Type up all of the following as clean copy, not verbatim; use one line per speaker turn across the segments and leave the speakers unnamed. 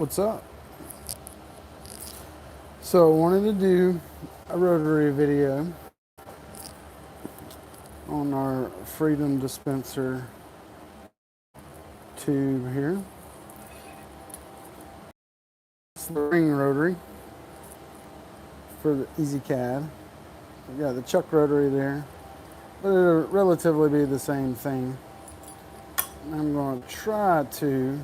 What's up? So I wanted to do a rotary video on our Freedom dispenser tube here. It's the ring rotary for the ezcad. We've got the chuck rotary there, but it'll relatively be the same thing. I'm going to try to,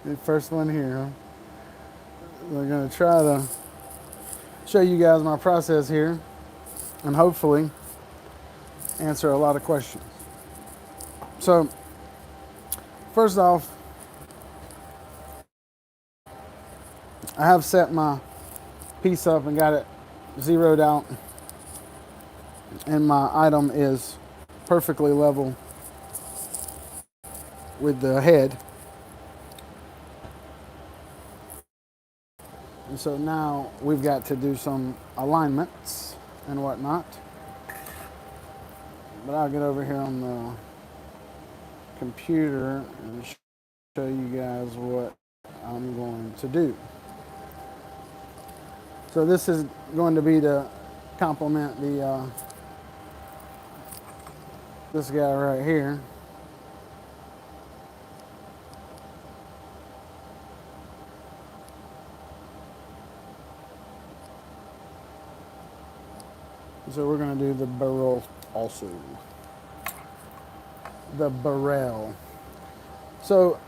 the first one here, huh? We're going to try to show you guys my process here and hopefully answer a lot of questions. So, first off, I have set my piece up and got it zeroed out, and my item is perfectly level with the head. And so now we've got to do some alignments and whatnot. But I'll get over here on the computer and show you guys what I'm going to do. So this is going to be to complement the this guy right here. So we're going to do the barrel also. The barrel. So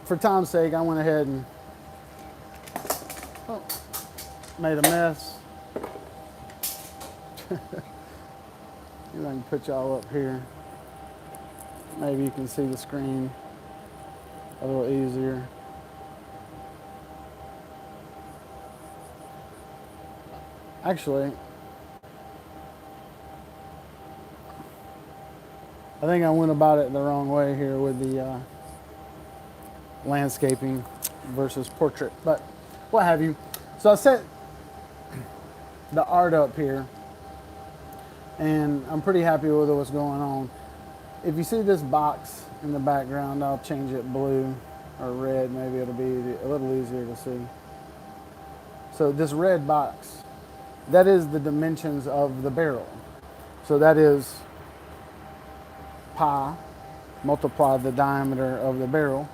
for time's sake, I went ahead and made a mess. I can put y'all up here. Maybe you can see the screen a little easier. Actually, I think I went about it the wrong way here with the landscaping versus portrait, but what have you. So I set the art up here, and I'm pretty happy with what's going on. If you see this box in the background, I'll change it blue or red. Maybe it'll be a little easier to see. So this red box, that is the dimensions of the barrel. So that is pi multiply the diameter of the barrel,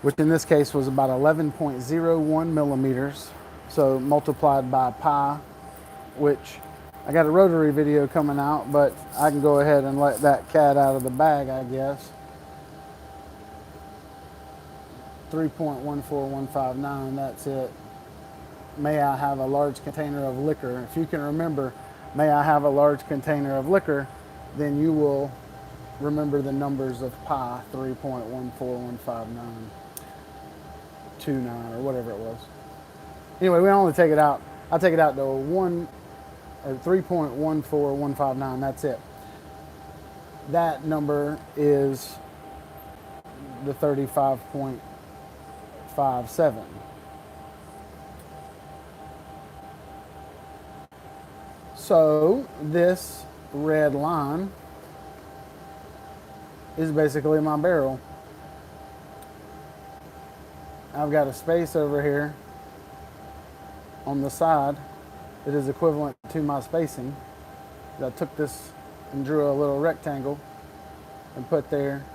which in this case was about 11.01 millimeters. So multiplied by pi, which I got a rotary video coming out, but I can go ahead and let that cat out of the bag, I guess. 3.14159, that's it. May I have a large container of liquor? If you can remember, may I have a large container of liquor, then you will remember the numbers of pi, 3.1415929 or whatever it was. Anyway, we only take it out. I take it out to 3.14159. That's it. That number is the 35.57. So this red line is basically my barrel. I've got a space over here on the side that is equivalent to my spacing. I took this and drew a little rectangle and put there,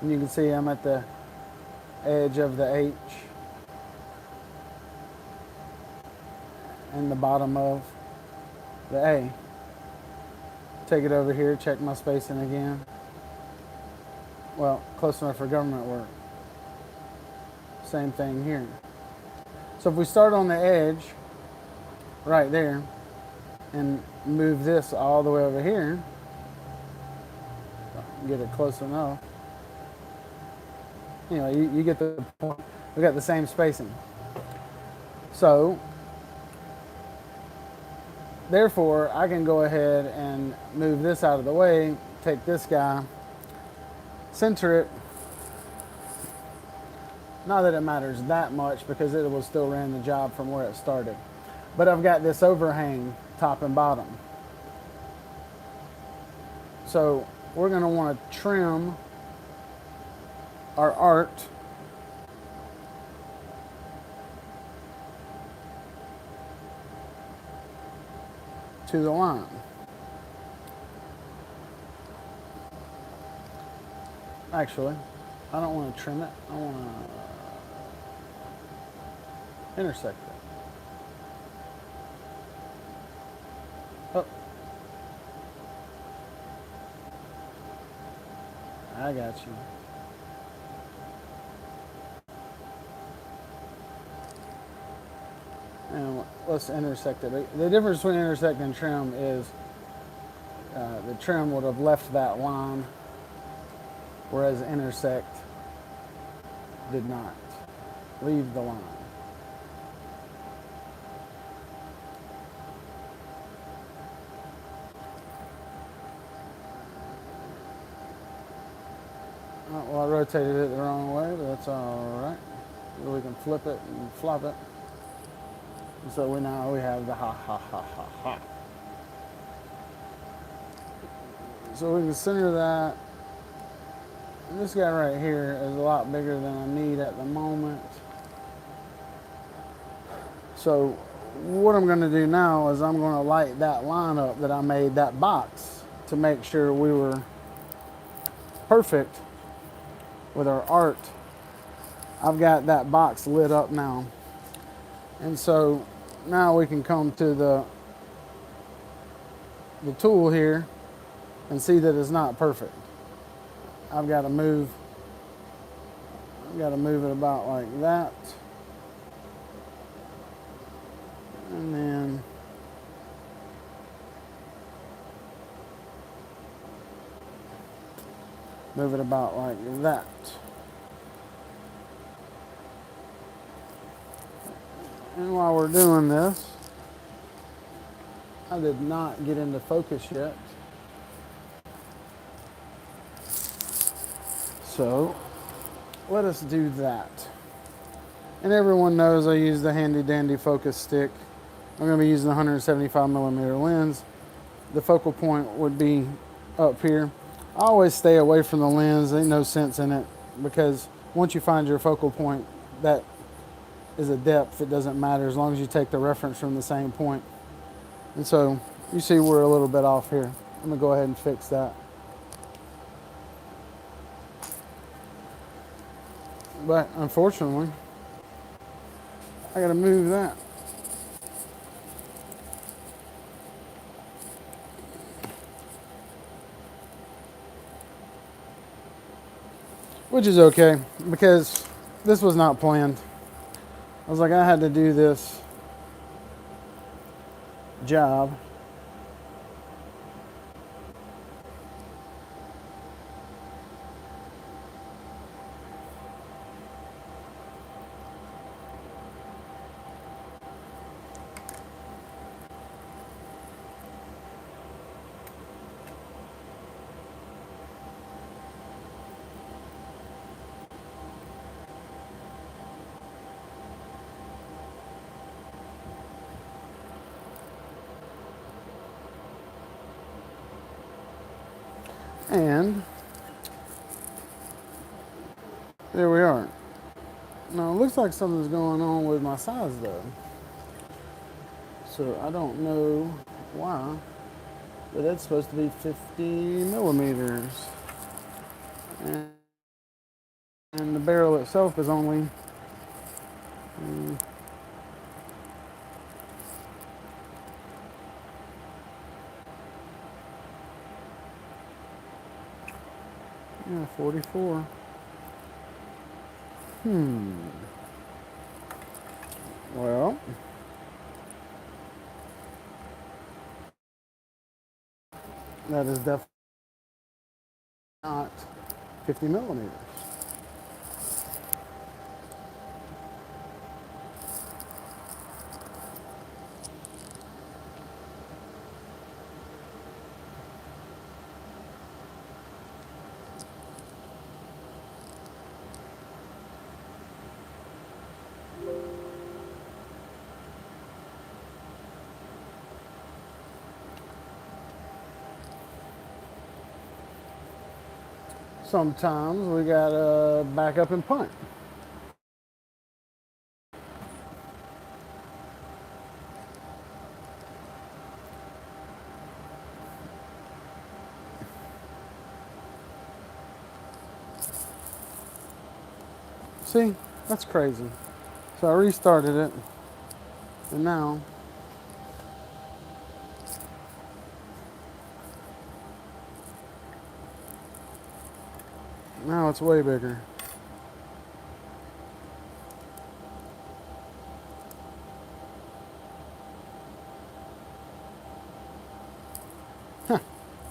and you can see I'm at the edge of the H and the bottom of the A. Take it over here, check my spacing again. Well, close enough for government work. Same thing here. So if we start on the edge right there and move this all the way over here, get it close enough. You know, you get the point. We got the same spacing. So therefore, I can go ahead and move this out of the way, take this guy, center it. Not that it matters that much because it will still ran the job from where it started. But I've got this overhang top and bottom. So we're going to want to trim our art to the line. Actually, I don't want to trim it. I want to intersect it. Oh, I got you. And let's intersect it. The difference between intersect and trim is the trim would have left that line, whereas intersect did not leave the line. Well, I rotated it the wrong way, but that's all right. We can flip it and flop it. And so now we have the ha ha ha ha ha. So we can center that. And this guy right here is a lot bigger than I need at the moment. So what I'm going to do now is I'm going to light that line up that I made, that box, to make sure we were perfect with our art. I've got that box lit up now. And so now we can come to the tool here and see that it's not perfect. I've got to move it about like that. And then move it about like that. And while we're doing this, I did not get into focus yet. So let us do that. And everyone knows I use the handy dandy focus stick. I'm going to be using the 175mm lens. The focal point would be up here. I always stay away from the lens. Ain't no sense in it, because once you find your focal point, that is a depth. It doesn't matter as long as you take the reference from the same point. And so you see we're a little bit off here. I'm going to go ahead and fix that. But unfortunately, I got to move that. Which is okay, because this was not planned. I was like, I had to do this job. And there we are. Now it looks like something's going on with my size though. So I don't know why, but it's supposed to be 50mm. And the barrel itself is only yeah, 44. Well, that is definitely not 50mm. Sometimes we gotta back up and punt. See, that's crazy. So I restarted it, and now it's way bigger. Huh,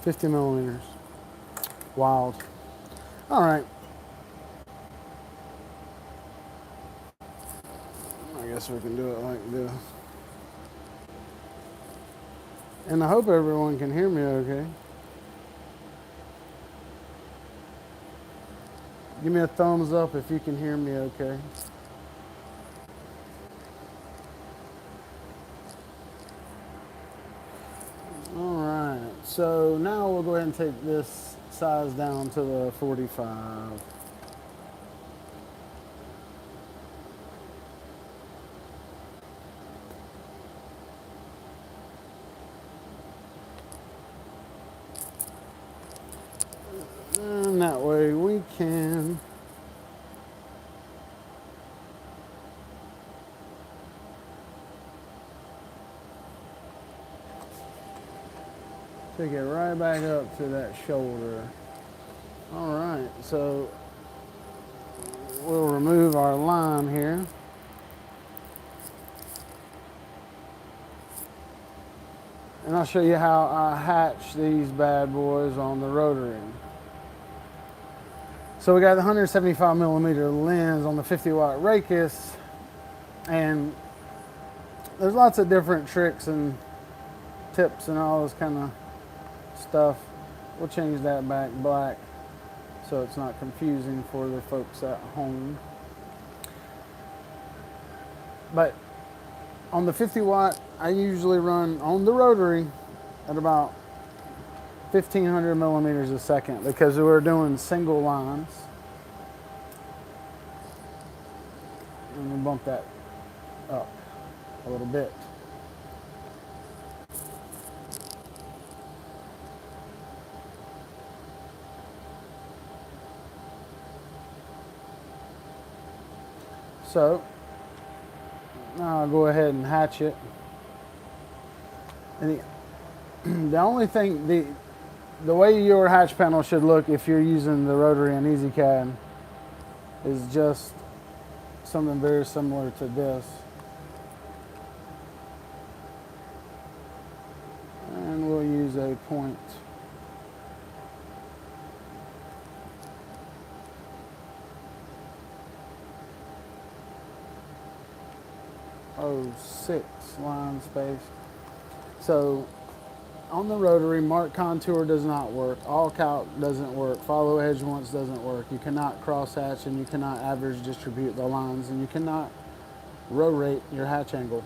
50 millimeters. Wild. All right. I guess we can do it like this. And I hope everyone can hear me okay. Give me a thumbs up if you can hear me okay. All right, so now we'll go ahead and take this size down to the 45. And that way we can take it right back up to that shoulder. All right, so we'll remove our line here. And I'll show you how I hatch these bad boys on the Rotary. So we got the 175 millimeter lens on the 50 watt Racus, and there's lots of different tricks and tips and all this kind of stuff. We'll change that back black so it's not confusing for the folks at home. But on the 50 watt, I usually run on the Rotary at about 1500 millimeters a second because we're doing single lines. And we'll bump that up a little bit. So now I'll go ahead and hatch it. And the only thing, the way your hatch panel should look if you're using the Rotary and ezcad is just something very similar to this. And we'll use a point. Oh, 6 line space. So on the Rotary, mark contour does not work. All calc doesn't work. Follow edge once doesn't work. You cannot cross hatch, and you cannot average distribute the lines, and you cannot rorate your hatch angle.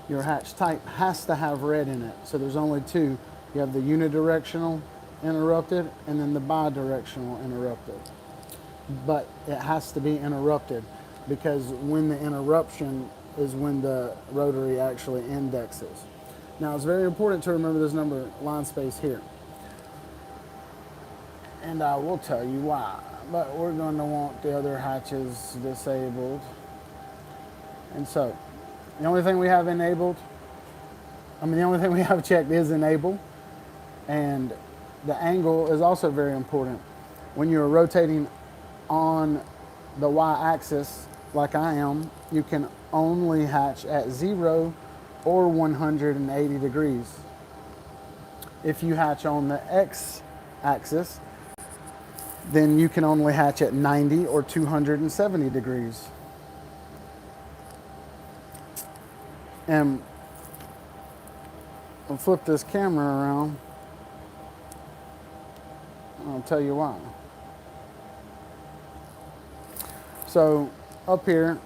Your hatch type has to have red in it. So there's only two. You have the unidirectional interrupted and then the bidirectional interrupted. But it has to be interrupted because when the interruption is when the Rotary actually indexes. Now it's very important to remember this number line space here. And I will tell you why, but we're going to want the other hatches disabled. And so the only thing we have enabled, the only thing we have checked is enable. And the angle is also very important. When you're rotating on the y-axis, like I am, you can only hatch at 0 or 180 degrees. If you hatch on the x-axis, then you can only hatch at 90 or 270 degrees. And I'll flip this camera around. I'll tell you why. So up here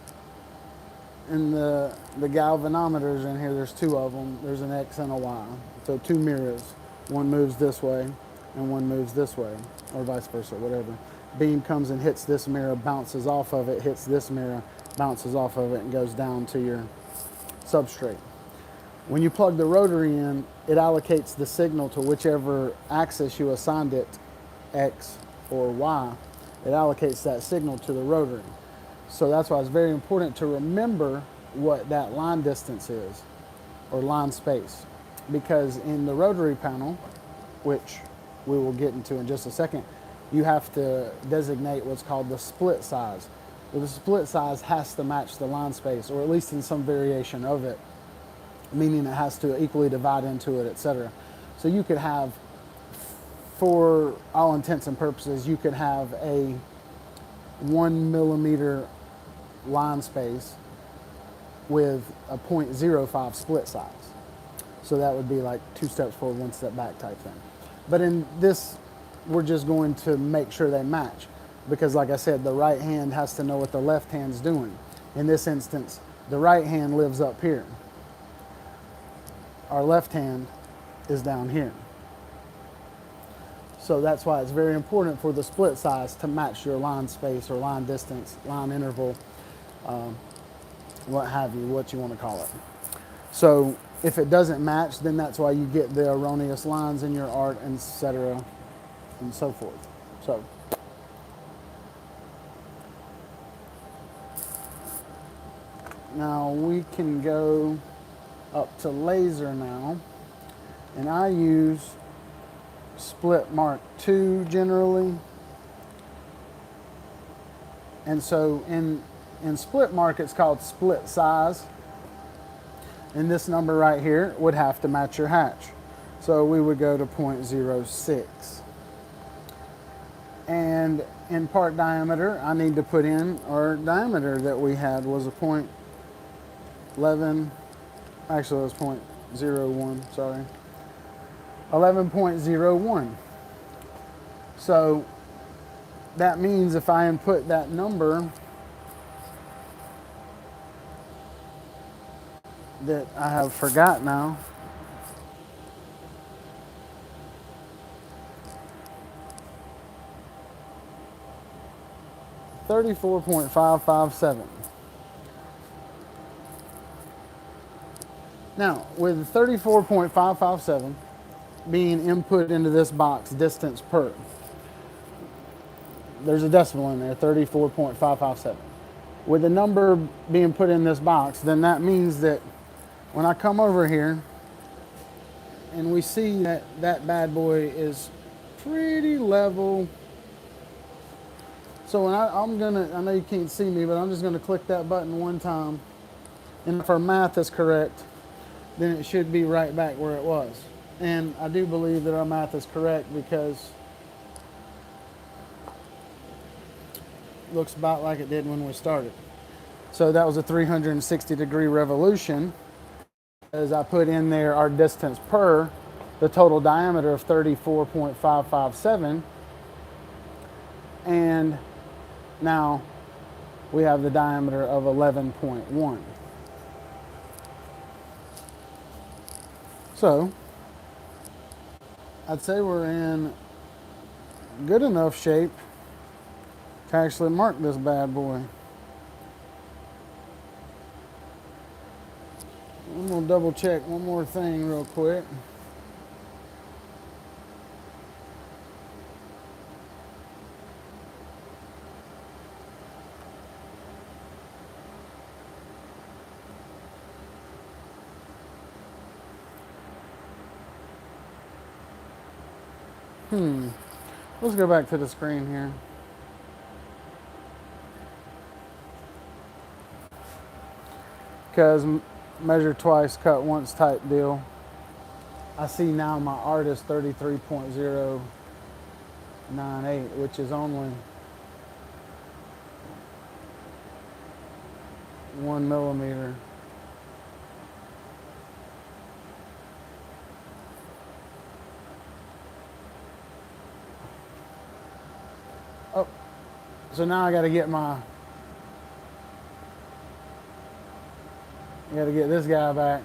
in the galvanometers in here, there's two of them. There's an X and a Y. So two mirrors. One moves this way and one moves this way, or vice versa, whatever. Beam comes and hits this mirror, bounces off of it, hits this mirror, bounces off of it, and goes down to your substrate. When you plug the Rotary in, it allocates the signal to whichever axis you assigned it, X or Y, it allocates that signal to the rotary. So that's why it's very important to remember what that line distance is, or line space. Because in the rotary panel, which we will get into in just a second, you have to designate what's called the split size. Well, the split size has to match the line space, or at least in some variation of it, meaning it has to equally divide into it, etc. So you could have, for all intents and purposes, you could have a 1 millimeter line space with a 0.05 split size. So that would be like 2 steps forward, 1 step back type thing. But in this, we're just going to make sure they match, because like I said, the right hand has to know what the left hand's doing. In this instance, the right hand lives up here. Our left hand is down here. So that's why it's very important for the split size to match your line space or line distance, line interval, what have you, what you want to call it. So if it doesn't match, then that's why you get the erroneous lines in your art, etc., and so forth. So now we can go up to laser now, and I use split Mark II generally. And so in split mark, it's called split size. And this number right here would have to match your hatch. So we would go to 0.06. And in part diameter, I need to put in our diameter that we had was a 0.11, actually it was 0.01, sorry. 11.01. So that means if I input that number that I have forgot now, $34.557. Now, with 34.557 being input into this box, distance per, there's a decimal in there, 34.557. With the number being put in this box, then that means that when I come over here and we see that that bad boy is pretty level. So when I know you can't see me, but I'm just gonna click that button one time, and if our math is correct, then it should be right back where it was. And I do believe that our math is correct, because it looks about like it did when we started. So that was a 360-degree revolution, as I put in there our distance per, the total diameter of 34.557, and now we have the diameter of 11.1. So I'd say we're in good enough shape to actually mark this bad boy. I'm gonna double check one more thing real quick. Let's go back to the screen here. Because measure twice, cut once type deal. I see now my art is 33.098, which is only 1 millimeter. Oh, so now I got to get this guy back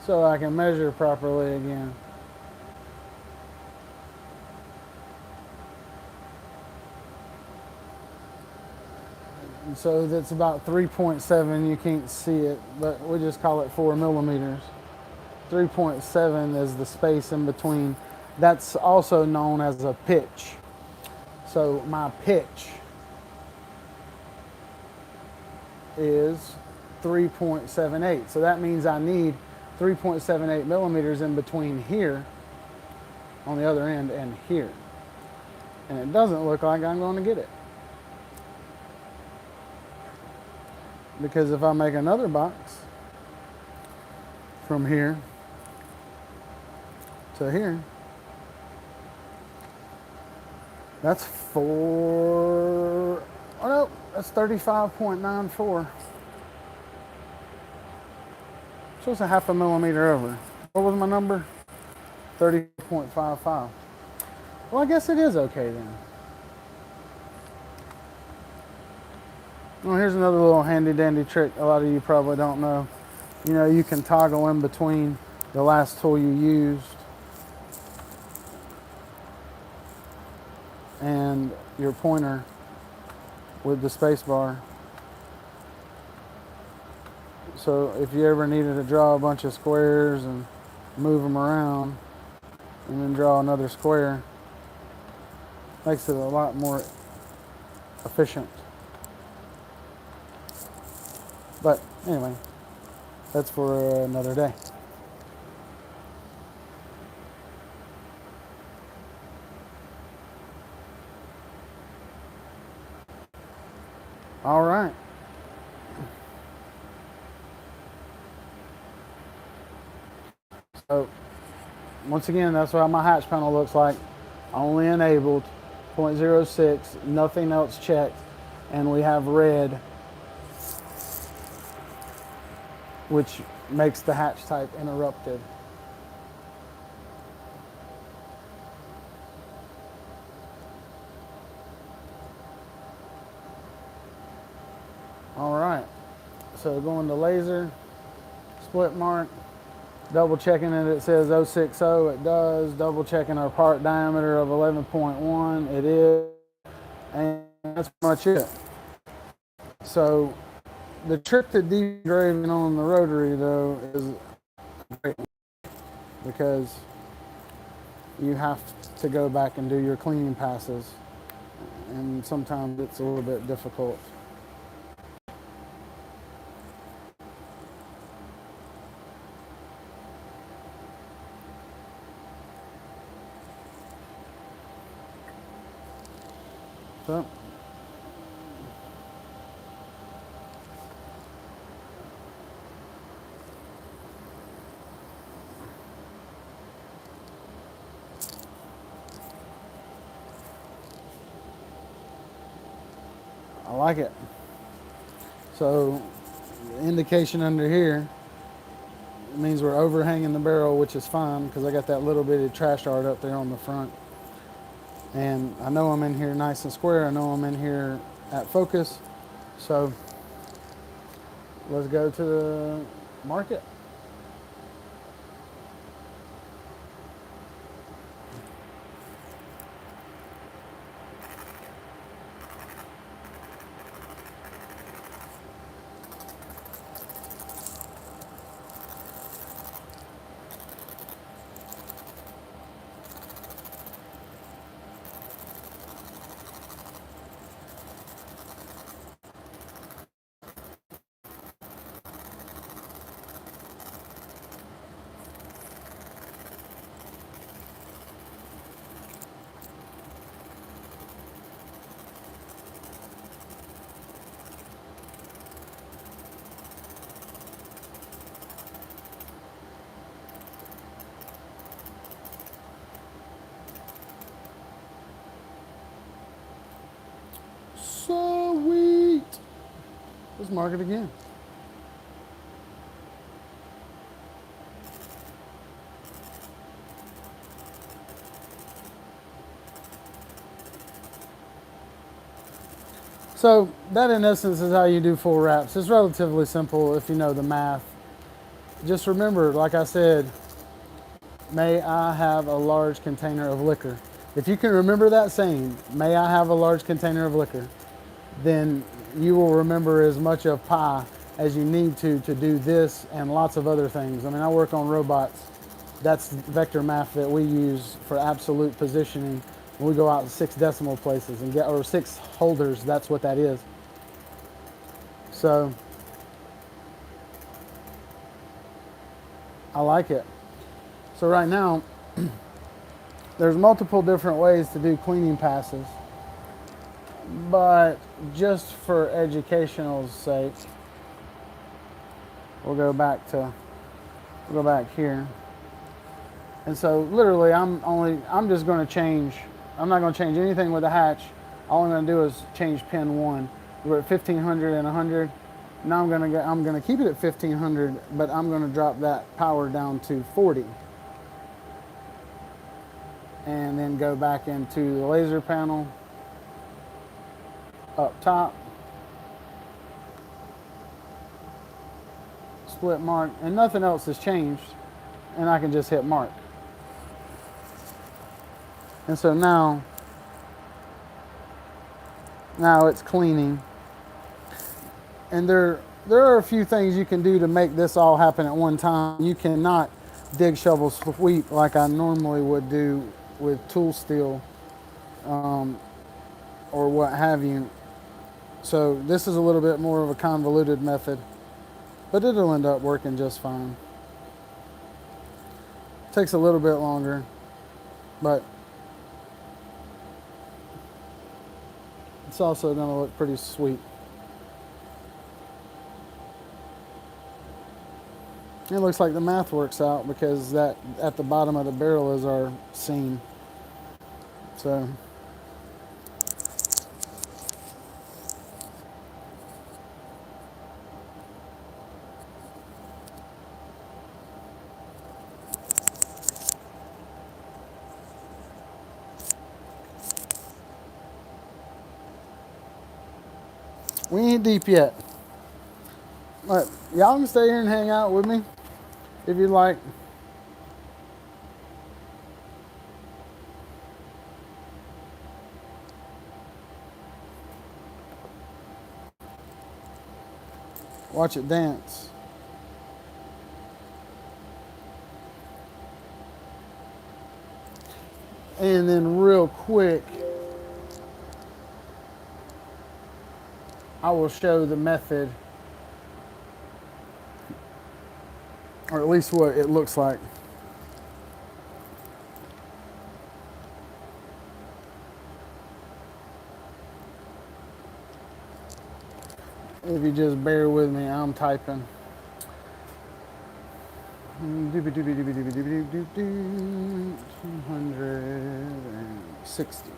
so I can measure properly again. And so that's about 3.7. You can't see it, but we just call it 4 millimeters. 3.7 is the space in between That's also known as a pitch. So my pitch is 3.78. So that means I need 3.78 millimeters in between here on the other end and here. And it doesn't look like I'm going to get it. Because if I make another box from here to here, that's oh no, that's 35.94. So it's a half a millimeter over. What was my number? 30.55. Well, I guess it is okay then. Well, here's another little handy dandy trick a lot of you probably don't know. You know, you can toggle in between the last tool you used and your pointer with the space bar. So if you ever needed to draw a bunch of squares and move them around and then draw another square, makes it a lot more efficient. But anyway, that's for another day. All right. So once again, that's what my hatch panel looks like. Only enabled 0.06, nothing else checked, and we have red, which makes the hatch type interrupted. All right, so going to laser, split mark, double checking it says 060, it does, double checking our part diameter of 11.1, it is, and that's pretty much it. So the trick to deep engraving on the rotary though is great, because you have to go back and do your cleaning passes, and sometimes it's a little bit difficult. So I like it. So the indication under here, it means we're overhanging the barrel, which is fine because I got that little bit of trash art up there on the front. And I know I'm in here nice and square. I know I'm in here at focus. So let's go to the market. Sweet. Let's mark it again. So that in essence is how you do full wraps. It's relatively simple if you know the math. Just remember, like I said, may I have a large container of liquor. If you can remember that saying, may I have a large container of liquor, then you will remember as much of pie as you need to do this and lots of other things. I mean, I work on robots That's vector math that we use for absolute positioning. When we go out 6 decimal places and get, or 6 holders, that's what that is. So I like it. So right now, there's multiple different ways to do cleaning passes, but just for educational sake, we'll go back here. And so literally I'm just going to change, I'm not going to change anything with the hatch. All I'm going to do is change pin 1. We're at 1500 and 100. Now I'm going to keep it at 1500, but I'm going to drop that power down to 40. And then go back into the laser panel up top. Split mark, and nothing else has changed. And I can just hit mark. And so now it's cleaning. And there are a few things you can do to make this all happen at one time. You cannot dig, shovel, sweep like I normally would do with tool steel or what have you. So this is a little bit more of a convoluted method, but it'll end up working just fine. Takes a little bit longer, but it's also going to look pretty sweet. It looks like the math works out because that at the bottom of the barrel is our seam. So we ain't deep yet. But y'all can stay here and hang out with me if you'd like. Watch it dance. And then real quick, I will show the method, or at least what it looks like. If you just bear with me, I'm typing. 260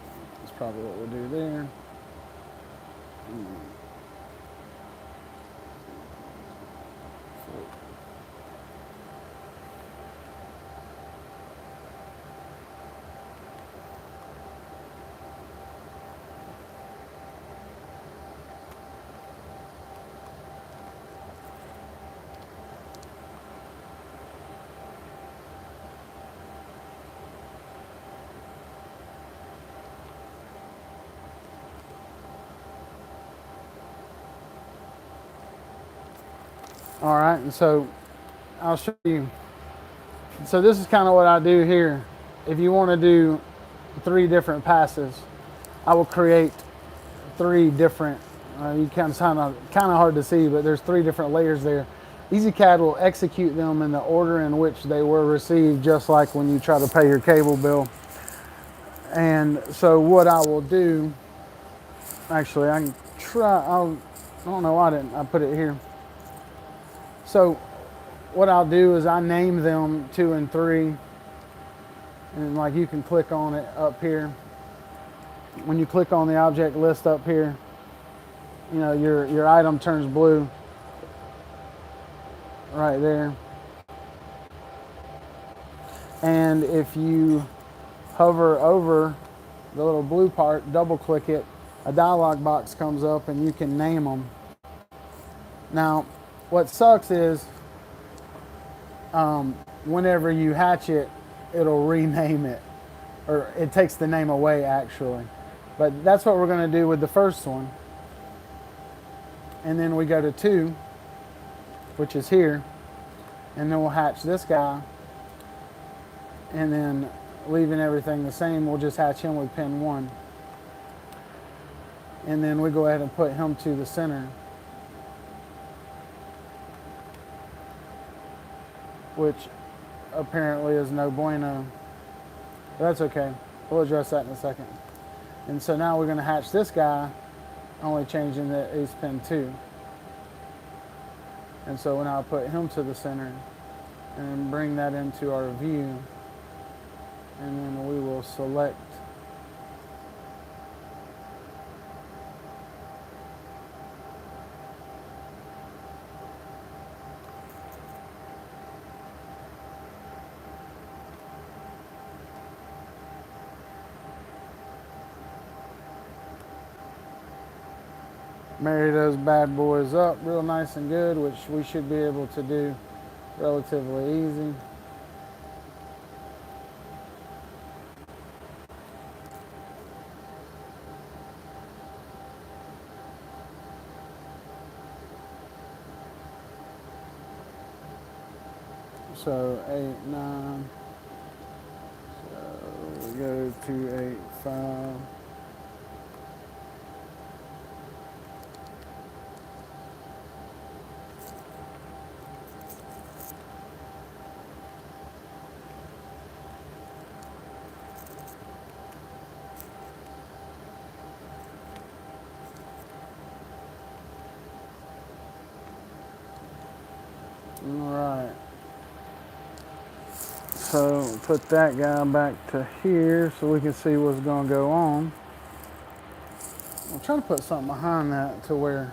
is probably what we'll do there. All right, and so I'll show you. So this is kind of what I do here. If you want to do 3 different passes, I will create 3 different, you can kind of hard to see, but there's 3 different layers there. ezcad will execute them in the order in which they were received, just like when you try to pay your cable bill. And so what I will do, actually I can try, I don't know why I put it here. So what I'll do is I name them 2 and 3, and like you can click on it up here. When you click on the object list up here, you know, your item turns blue right there. And if you hover over the little blue part, double click it, a dialog box comes up and you can name them. Now, what sucks is whenever you hatch it, it'll rename it, or it takes the name away actually. But that's what we're going to do with the first one. And then we go to 2, which is here, and then we'll hatch this guy. and then leaving everything the same, we'll just hatch him with pin 1. And then we go ahead and put him to the center, which apparently is no bueno. But that's okay. We'll address that in a second. And so now we're going to hatch this guy, only changing the ace pin 2. And so when I put him to the center and bring that into our view, and then we will select marry those bad boys up real nice and good, which we should be able to do relatively easy. So 8, 9. So we go to 8, 5. All right. So put that guy back to here so we can see what's going to go on. I'm trying to put something behind that to where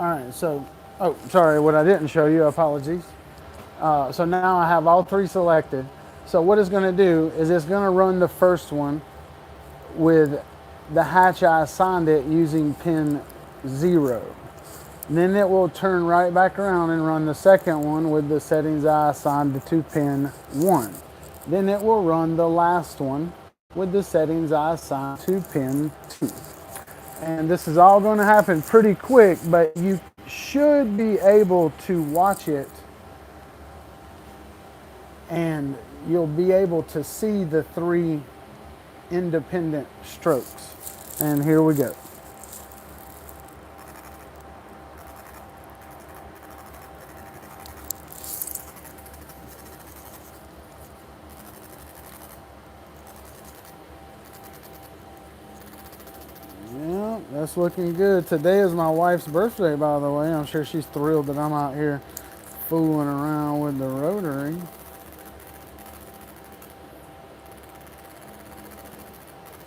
all right, so, oh, sorry, what I didn't show you, apologies. So now I have all 3 selected. So what it's going to do is it's going to run the first one with the hatch I assigned it using pin 0. Then it will turn right back around and run the second one with the settings I assigned to pin 1. Then it will run the last one with the settings I assigned to pin 2. And this is all going to happen pretty quick, but you should be able to watch it and you'll be able to see the 3 independent strokes. And here we go. Yeah, that's looking good. Today is my wife's birthday, by the way. I'm sure she's thrilled that I'm out here fooling around with the Rotary.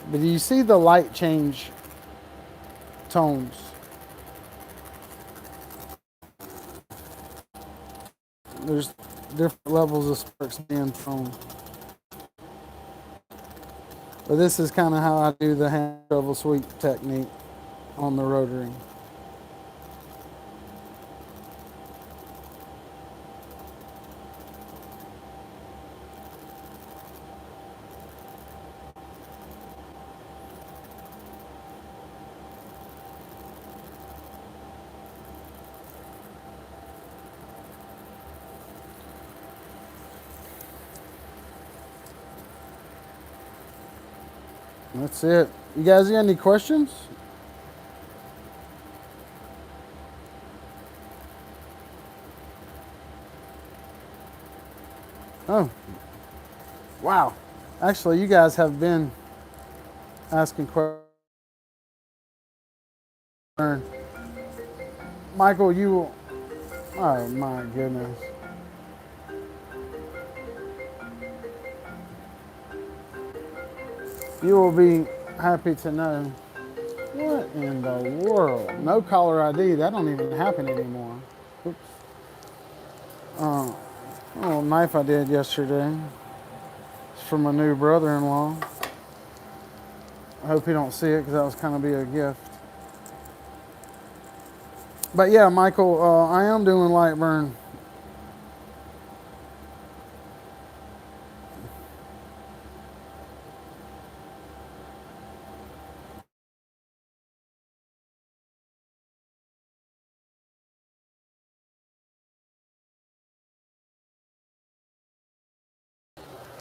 But do you see the light change tones? There's different levels of sparks being thrown. But this is kind of how I do the hand shovel sweep technique on the Rotary. That's it. You guys got any questions? Oh, wow. Actually, you guys have been asking questions. Michael, you will. Oh, my goodness. You will be happy to know What in the world? No caller ID. That don't even happen anymore. Oops. A little knife I did yesterday. It's from my new brother-in-law. I hope he don't see it because that was kind of be a gift. But yeah, Michael, I am doing light burn.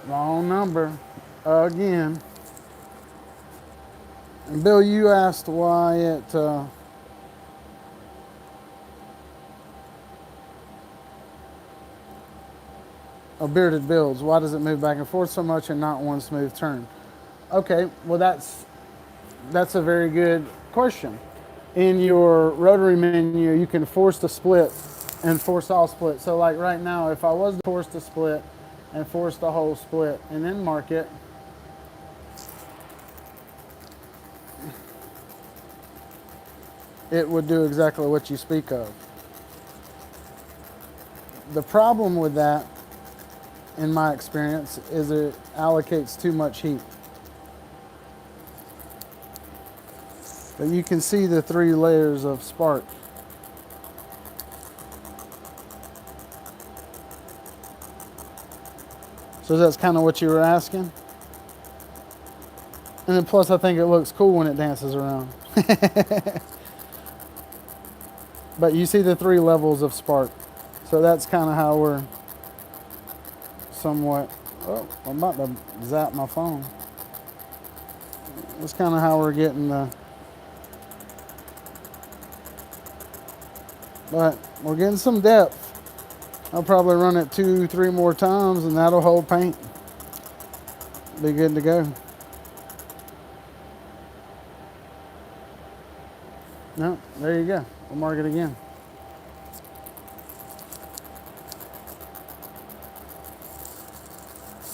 Wrong number again. And Bill, you asked why it bearded builds. Why does it move back and forth so much and not one smooth turn? Okay, well that's a very good question. In your rotary menu, you can force the split and force all split. So like right now, if I was to force the split and force the whole split and then mark it, it would do exactly what you speak of. The problem with that, in my experience, is it allocates too much heat. But you can see the 3 layers of spark. So that's kind of what you were asking. And then plus I think it looks cool when it dances around. But you see the 3 levels of spark. So that's kind of how we're somewhat, oh, I'm about to zap my phone. That's kind of how we're getting but we're getting some depth. I'll probably run it 2-3 more times and that'll hold paint. Be good to go. No, there you go. We'll mark it again.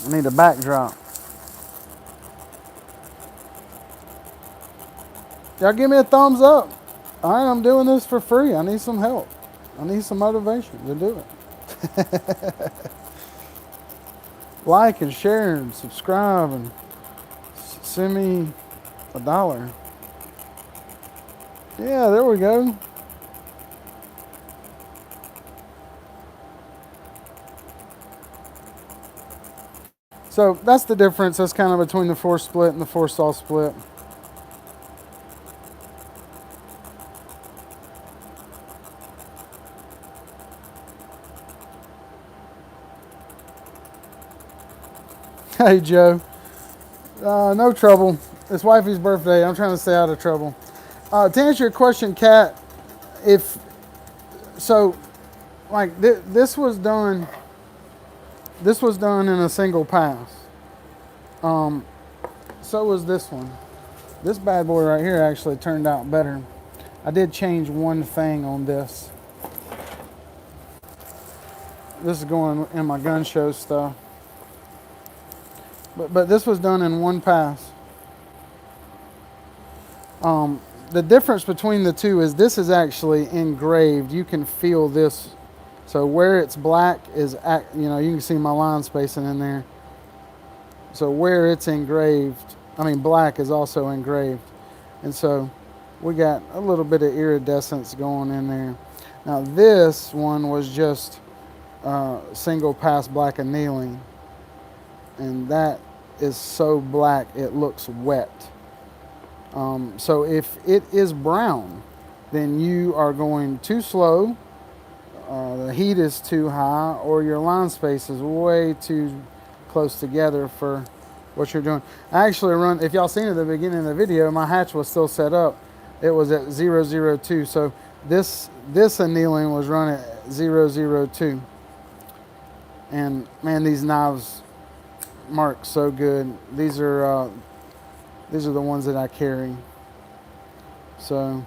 I need a backdrop. Y'all give me a thumbs up. All right, I'm doing this for free. I need some help. I need some motivation to do it. Like and share and subscribe and send me $1. Yeah, there we go. So that's the difference. That's kind of between the force split and the force all split. Hey, Joe. No trouble. It's wifey's birthday. I'm trying to stay out of trouble. To answer your question, Kat, if so, like this was done. This was done in a single pass. So was this one. This bad boy right here actually turned out better. I did change one thing on this. This is going in my gun show stuff. But this was done in one pass. The difference between the two is this is actually engraved. You can feel this. So where it's black is, you can see my line spacing in there. So where it's engraved, black is also engraved. And so we got a little bit of iridescence going in there. Now this one was just single pass black annealing. And that is so black it looks wet. So if it is brown, then you are going too slow, the heat is too high, or your line space is way too close together for what you're doing. I actually run, if y'all seen at the beginning of the video, my hatch was still set up. It was at 002. So this annealing was run at 002. And man, these knives mark so good. These are the ones that I carry. So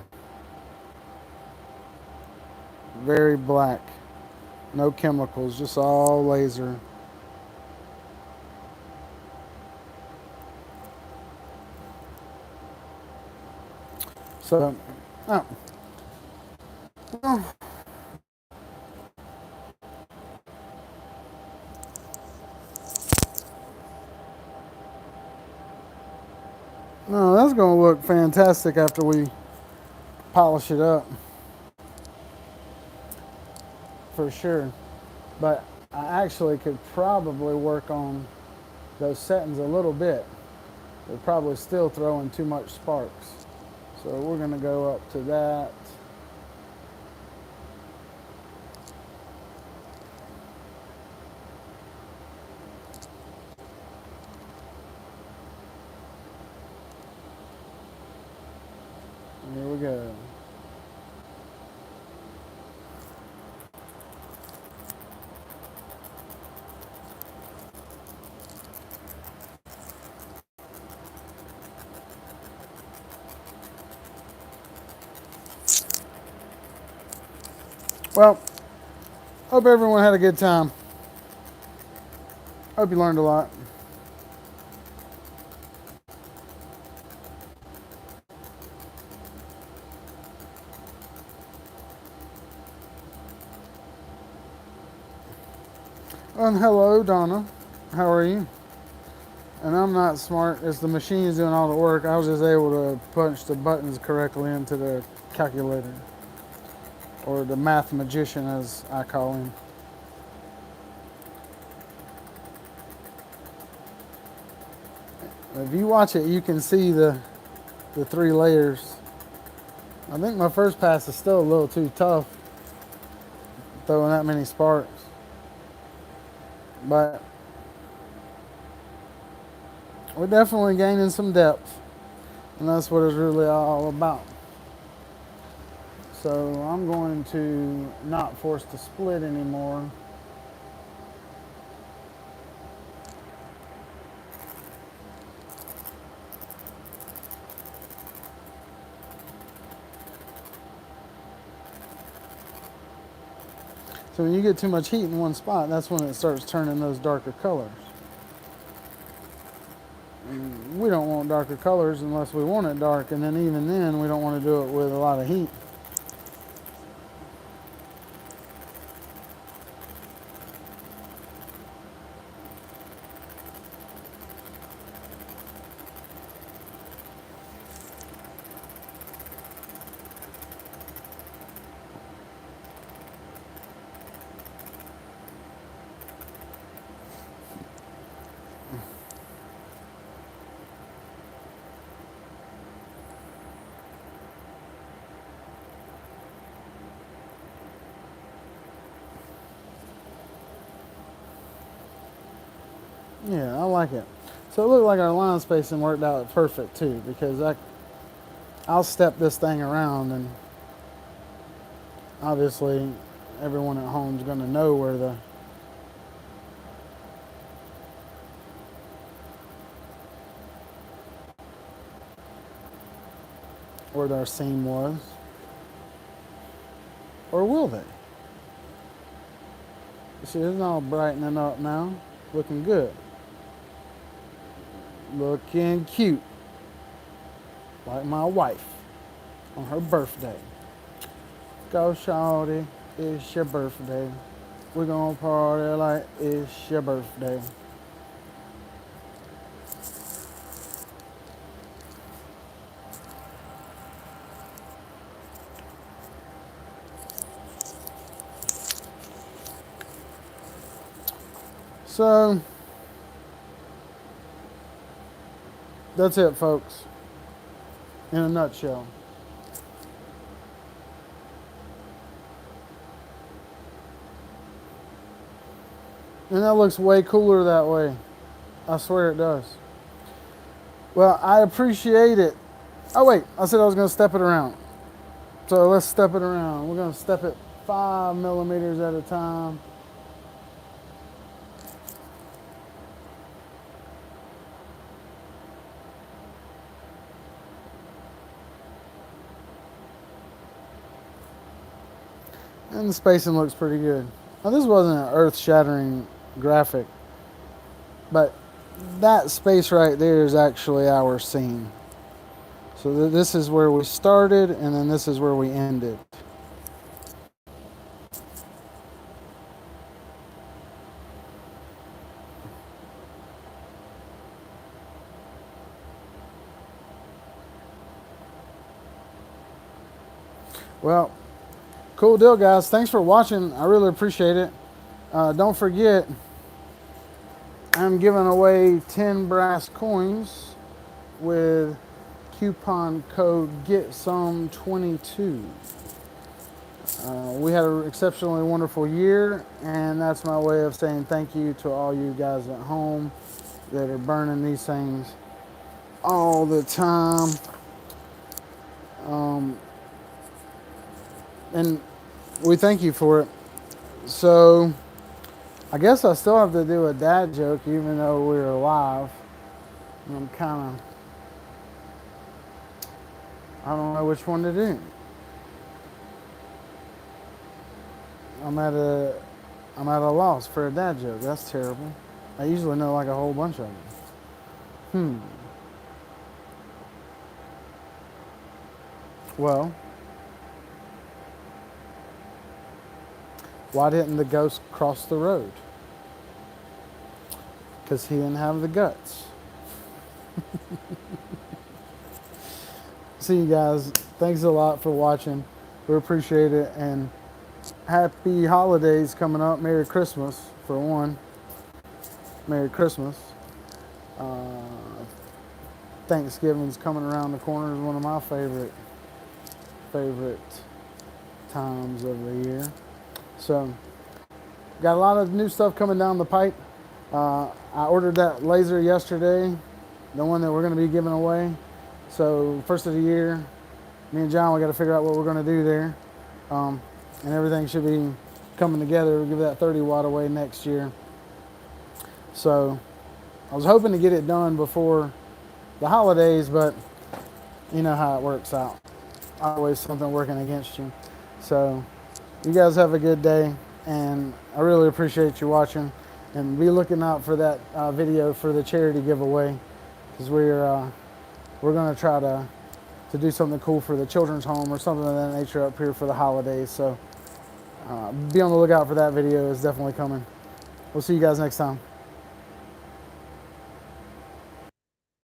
very black, no chemicals, just all laser. So, oh, well, no, that's going to look fantastic after we polish it up, for sure. But I actually could probably work on those settings a little bit. They're probably still throwing too much sparks. So we're going to go up to that. Here we go. Well, hope everyone had a good time. Hope you learned a lot. And hello, Donna. How are you? And I'm not smart. It's the machine is doing all the work. I was just able to punch the buttons correctly into the calculator. Or the math magician, as I call him. If you watch it, you can see the 3 layers. I think my first pass is still a little too tough, throwing that many sparks. But we're definitely gaining some depth, and that's what it's really all about. So I'm going to not force the split anymore. So when you get too much heat in one spot, that's when it starts turning those darker colors. And we don't want darker colors unless we want it dark, and then even then we don't want to do it with a lot of heat. Yeah, I like it. So it looked like our line spacing worked out perfect too, because I'll step this thing around, and obviously everyone at home is going to know where our seam was. Or will they? See, it's all brightening up now. Looking good. Looking cute. Like my wife on her birthday. Go, shawty, it's your birthday. We're gonna party like it's your birthday. So that's it, folks, in a nutshell. And that looks way cooler that way. I swear it does. Well, I appreciate it. Oh wait, I said I was gonna step it around. So let's step it around. We're gonna step it 5 millimeters at a time. And the spacing looks pretty good. Now this wasn't an earth-shattering graphic, but that space right there is actually our seam. So this is where we started, and then this is where we ended. Well, cool deal, guys. Thanks for watching. I really appreciate it. Don't forget, I'm giving away 10 brass coins with coupon code GETSOME22. We had an exceptionally wonderful year, and that's my way of saying thank you to all you guys at home that are burning these things all the time. And we thank you for it. So I guess I still have to do a dad joke even though we're live. And I'm kind of, I don't know which one to do. I'm at a loss for a dad joke. That's terrible. I usually know like a whole bunch of them. Well, why didn't the ghost cross the road? Because he didn't have the guts. See you guys. Thanks a lot for watching. We appreciate it. And happy holidays coming up. Merry Christmas, for one. Merry Christmas. Thanksgiving's coming around the corner. Is one of my favorite times of the year. So, got a lot of new stuff coming down the pipe. I ordered that laser yesterday, the one that we're going to be giving away. So, first of the year, me and John, we got to figure out what we're going to do there. And everything should be coming together. We'll give that 30 watt away next year. So, I was hoping to get it done before the holidays, but you know how it works out. Always something working against you. So, you guys have a good day, and I really appreciate you watching. And be looking out for that video for the charity giveaway, because we're going to try to do something cool for the children's home or something of that nature up here for the holidays. So be on the lookout for that video. It's definitely coming. We'll see you guys next time.